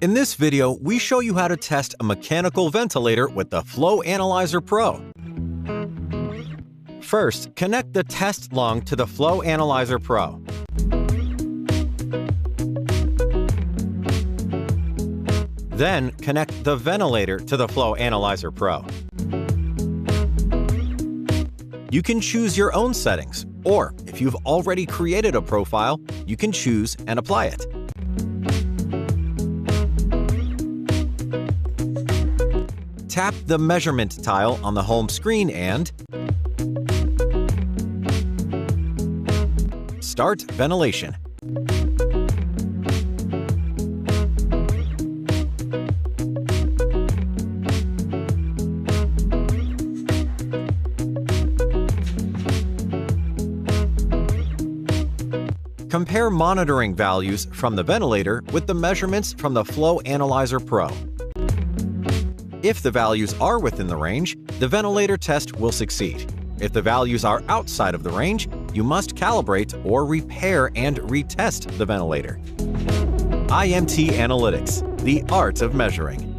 In this video, we show you how to test a mechanical ventilator with the Flow Analyzer Pro. First, connect the test lung to the Flow Analyzer Pro. Then, connect the ventilator to the Flow Analyzer Pro. You can choose your own settings, or if you've already created a profile, you can choose and apply it. Tap the measurement tile on the home screen and start ventilation. Compare monitoring values from the ventilator with the measurements from the Flow Analyzer Pro. If the values are within the range, the ventilator test will succeed. If the values are outside of the range, you must calibrate or repair and retest the ventilator. IMT Analytics, the art of measuring.